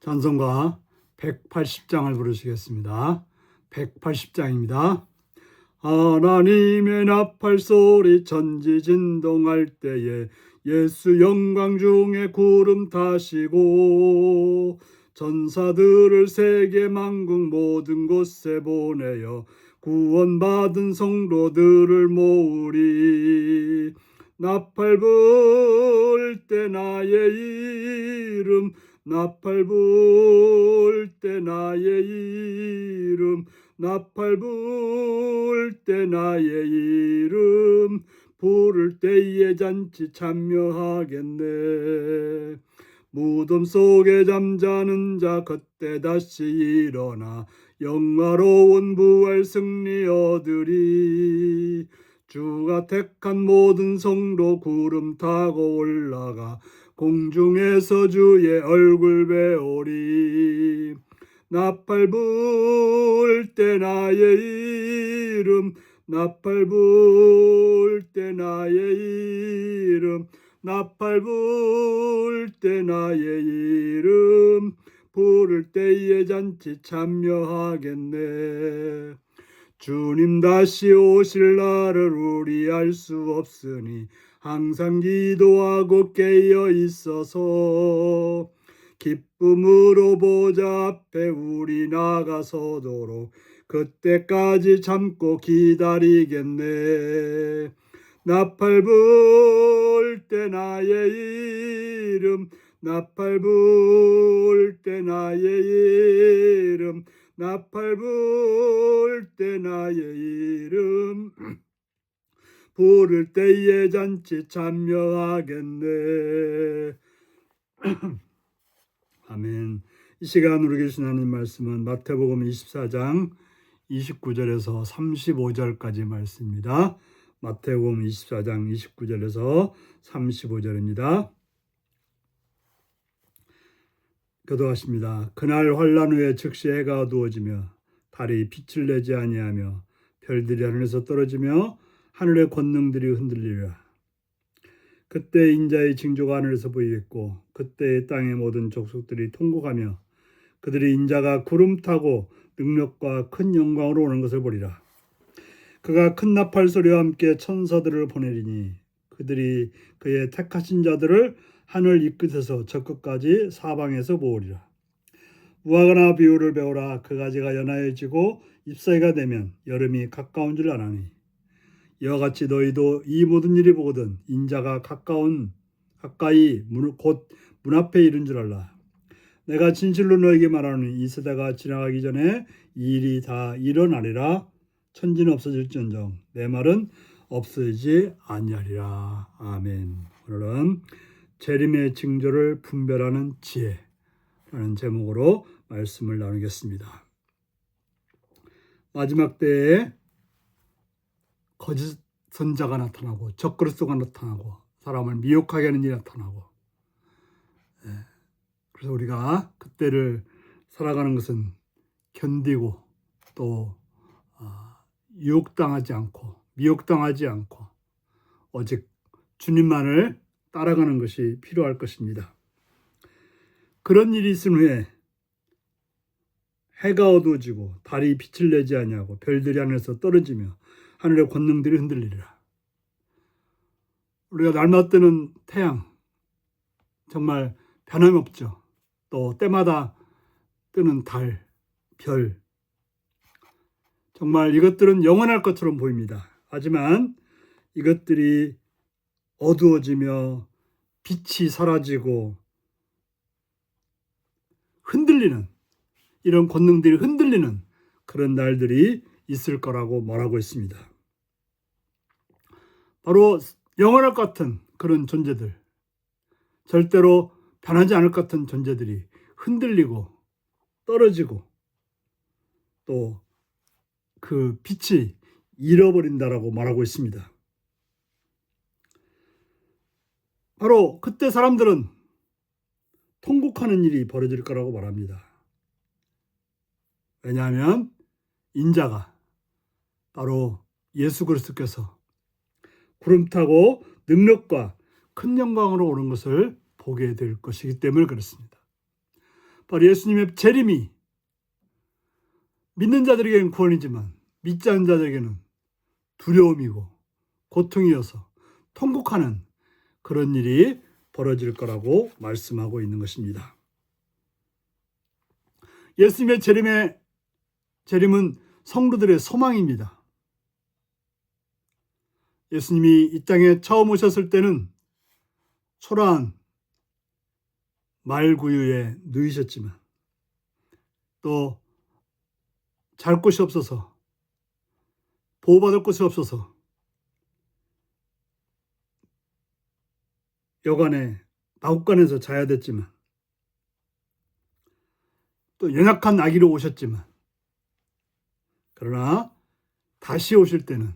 찬송가 180장을 부르시겠습니다. 180장입니다. 하나님의 나팔 소리 천지진동할 때에 예수 영광 중에 구름 타시고 전사들을 세계 만국 모든 곳에 보내어 구원받은 성도들을 모으리. 나팔 불 때 나의 이름, 나팔 불 때 나의 이름, 나팔 불 때 나의 이름, 부를 때에 잔치 참여하겠네. 무덤 속에 잠자는 자 그때 다시 일어나 영화로운 부활 승리 얻으리. 주가 택한 모든 성도 구름 타고 올라가 공중에서 주의 얼굴 배우리. 나팔 불 때 나의 이름, 나팔 불 때 나의 이름, 나팔 불 때 나의 이름, 부를 때에 잔치 참여하겠네. 주님 다시 오실 날을 우리 알 수 없으니 항상 기도하고 깨어 있어서 기쁨으로 보좌 앞에 우리 나가서도록 그때까지 참고 기다리겠네. 나팔 불 때 나의 이름, 나팔 불 때 나의 이름, 나팔 불 때 나의 이름, 부를 때에 잔치 참여하겠네. 아멘. 이 시간 우리 계신 하나님 말씀은 마태복음 24장 29절에서 35절까지 말씀입니다. 마태복음 24장 29절에서 35절입니다. 교도하십니다. 그날 환란 후에 즉시 해가 어두워지며 달이 빛을 내지 아니하며 별들이 하늘에서 떨어지며 하늘의 권능들이 흔들리리라. 그때 인자의 징조가 하늘에서 보이겠고 그때 땅의 모든 족속들이 통곡하며 그들이 인자가 구름 타고 능력과 큰 영광으로 오는 것을 보리라. 그가 큰 나팔 소리와 함께 천사들을 보내리니 그들이 그의 택하신 자들을 하늘 이 끝에서 저 끝까지 사방에서 모으리라. 무화과나 비유를 배우라. 그 가지가 연하여지고 잎사귀가 되면 여름이 가까운 줄 아나니 이와 같이 너희도 이 모든 일이 보거든 인자가 가까이 곧 문 앞에 이른 줄 알라. 내가 진실로 너에게 말하노니 이 세대가 지나가기 전에 이 일이 다 일어나리라. 천지는 없어질지언정 내 말은 없어지지 아니하리라. 아멘. 오늘은 재림의 징조를 분별하는 지혜라는 제목으로 말씀을 나누겠습니다. 마지막 때에 거짓 선자가 나타나고 적그리스도가 나타나고 사람을 미혹하게 하는 일이 나타나고, 그래서 우리가 그때를 살아가는 것은 견디고 또 유혹당하지 않고 미혹당하지 않고 오직 주님만을 따라가는 것이 필요할 것입니다. 그런 일이 있은 후에 해가 어두워지고 달이 빛을 내지 아니하고 별들이 하늘에서 떨어지며 하늘의 권능들이 흔들리리라. 우리가 날마다 뜨는 태양 정말 변함없죠. 또 때마다 뜨는 달, 별 정말 이것들은 영원할 것처럼 보입니다. 하지만 이것들이 어두워지며 빛이 사라지고 흔들리는, 이런 권능들이 흔들리는 그런 날들이 있을 거라고 말하고 있습니다. 바로 영원할 것 같은 그런 존재들, 절대로 변하지 않을 것 같은 존재들이 흔들리고 떨어지고 또 그 빛이 잃어버린다라고 말하고 있습니다. 바로 그때 사람들은 통곡하는 일이 벌어질 거라고 말합니다. 왜냐하면 인자가 바로 예수 그리스도께서 구름 타고 능력과 큰 영광으로 오는 것을 보게 될 것이기 때문에 그렇습니다. 바로 예수님의 재림이 믿는 자들에게는 구원이지만 믿지 않는 자들에게는 두려움이고 고통이어서 통곡하는 그런 일이 벌어질 거라고 말씀하고 있는 것입니다. 예수님의 재림은 성도들의 소망입니다. 예수님이 이 땅에 처음 오셨을 때는 초라한 말구유에 누이셨지만 또 잘 곳이 없어서 보호받을 곳이 없어서 여관에 마구간에서 자야 됐지만 또 연약한 아기로 오셨지만 그러나 다시 오실 때는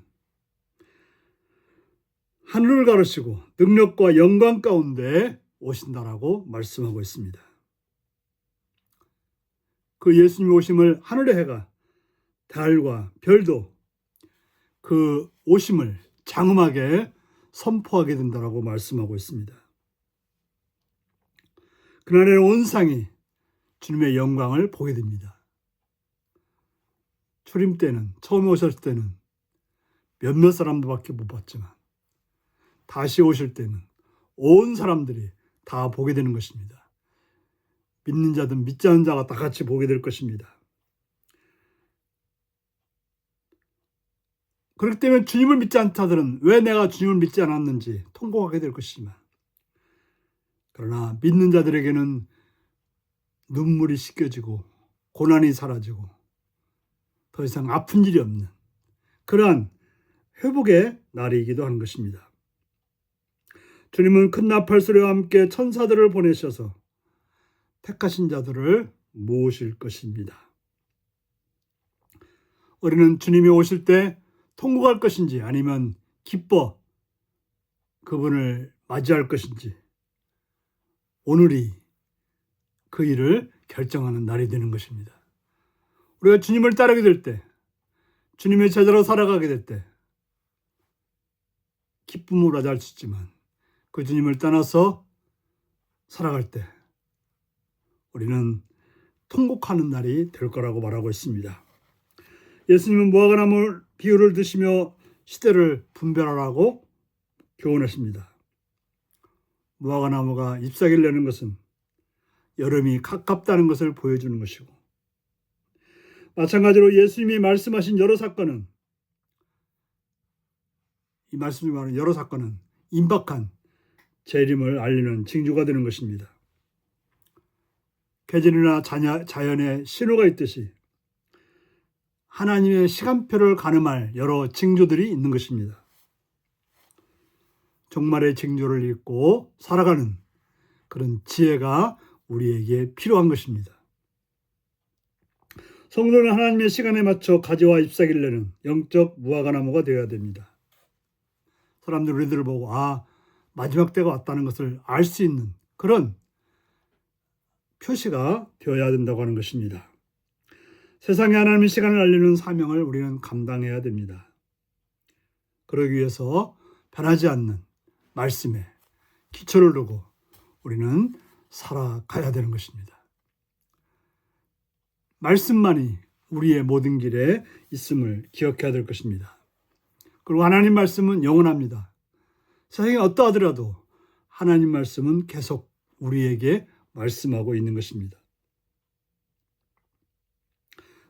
하늘을 가르시고 능력과 영광 가운데 오신다라고 말씀하고 있습니다. 그 예수님 오심을 하늘의 해가 달과 별도 그 오심을 장엄하게 선포하게 된다라고 말씀하고 있습니다. 그날에는 온 상이 주님의 영광을 보게 됩니다. 초림 때는 처음에 오셨을 때는 몇몇 사람들밖에 못 봤지만 다시 오실 때는 온 사람들이 다 보게 되는 것입니다. 믿는 자든 믿지 않는 자가 다 같이 보게 될 것입니다. 그렇기 때문에 주님을 믿지 않는 자들은 왜 내가 주님을 믿지 않았는지 통곡하게 될 것이지만 그러나 믿는 자들에게는 눈물이 씻겨지고 고난이 사라지고 더 이상 아픈 일이 없는 그러한 회복의 날이기도 하는 것입니다. 주님은 큰 나팔 소리와 함께 천사들을 보내셔서 택하신 자들을 모으실 것입니다. 우리는 주님이 오실 때 통곡할 것인지 아니면 기뻐 그분을 맞이할 것인지 오늘이 그 일을 결정하는 날이 되는 것입니다. 우리가 주님을 따르게 될 때, 주님의 제자로 살아가게 될 때 기쁨으로 맞이할 수 있지만 그 주님을 떠나서 살아갈 때 우리는 통곡하는 날이 될 거라고 말하고 있습니다. 예수님은 무화과나무 비유를 드시며 시대를 분별하라고 교훈하십니다. 무화과나무가 잎사귀를 내는 것은 여름이 가깝다는 것을 보여주는 것이고 마찬가지로 예수님이 말씀하신 여러 사건은 이 말씀이 말하는 여러 사건은 임박한 재림을 알리는 징조가 되는 것입니다. 계절이나 자연의 신호가 있듯이 하나님의 시간표를 가늠할 여러 징조들이 있는 것입니다. 종말의 징조를 읽고 살아가는 그런 지혜가 우리에게 필요한 것입니다. 성도는 하나님의 시간에 맞춰 가지와 잎사귀를 내는 영적 무화과나무가 되어야 됩니다. 사람들이 우리들을 보고 마지막 때가 왔다는 것을 알 수 있는 그런 표시가 되어야 된다고 하는 것입니다. 세상에 하나님의 시간을 알리는 사명을 우리는 감당해야 됩니다. 그러기 위해서 변하지 않는 말씀에 기초를 두고 우리는 살아가야 되는 것입니다. 말씀만이 우리의 모든 길에 있음을 기억해야 될 것입니다. 그리고 하나님 말씀은 영원합니다. 세상이 어떠하더라도 하나님 말씀은 계속 우리에게 말씀하고 있는 것입니다.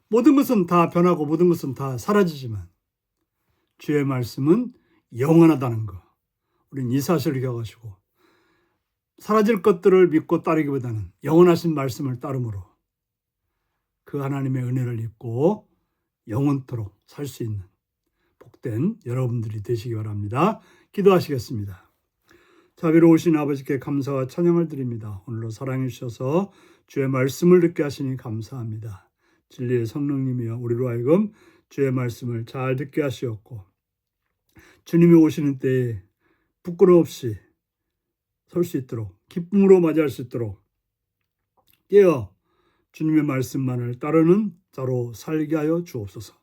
모든 것은 다 변하고 모든 것은 다 사라지지만 주의 말씀은 영원하다는 것. 우리는 이 사실을 기억하시고 사라질 것들을 믿고 따르기보다는 영원하신 말씀을 따름으로 그 하나님의 은혜를 입고 영원토록 살 수 있는 복된 여러분들이 되시기 바랍니다. 기도하시겠습니다. 자비로우신 아버지께 감사와 찬양을 드립니다. 오늘도 사랑해 주셔서 주의 말씀을 듣게 하시니 감사합니다. 진리의 성령님이여 우리로 하여금 주의 말씀을 잘 듣게 하시옵고 주님이 오시는 때에 부끄러움 없이 설 수 있도록 기쁨으로 맞이할 수 있도록 깨어 주님의 말씀만을 따르는 자로 살게 하여 주옵소서.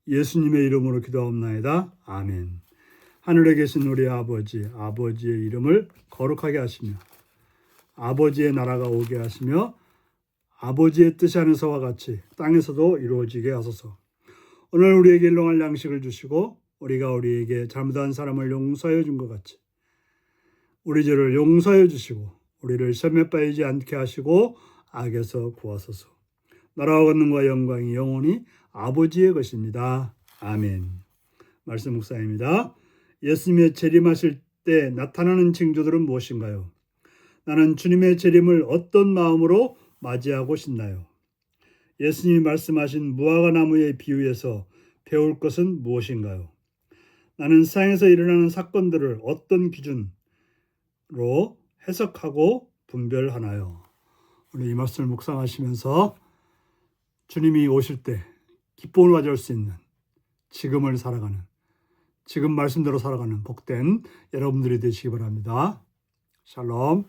예수님의 이름으로 기도하옵나이다. 아멘. 하늘에 계신 우리 아버지의 이름을 거룩하게 하시며 아버지의 나라가 오게 하시며 아버지의 뜻이 하늘에서와 같이 땅에서도 이루어지게 하소서. 오늘 우리에게 일용할 양식을 주시고 우리가 우리에게 잘못한 사람을 용서하여 준 것 같이 우리 죄를 용서하여 주시고 우리를 시험에 빠지지 않게 하시고 악에서 구하소서. 나라와 권능과 영광이 영원히 아버지의 것입니다. 아멘. 말씀 묵상입니다. 예수님의 재림하실 때 나타나는 징조들은 무엇인가요? 나는 주님의 재림을 어떤 마음으로 맞이하고 싶나요? 예수님이 말씀하신 무화과 나무의 비유에서 배울 것은 무엇인가요? 나는 세상에서 일어나는 사건들을 어떤 기준으로 해석하고 분별하나요? 우리 이 말씀을 묵상하시면서 주님이 오실 때 기쁨을 가져올 수 있는 지금을 살아가는, 지금 말씀대로 살아가는 복된 여러분들이 되시기 바랍니다. 샬롬.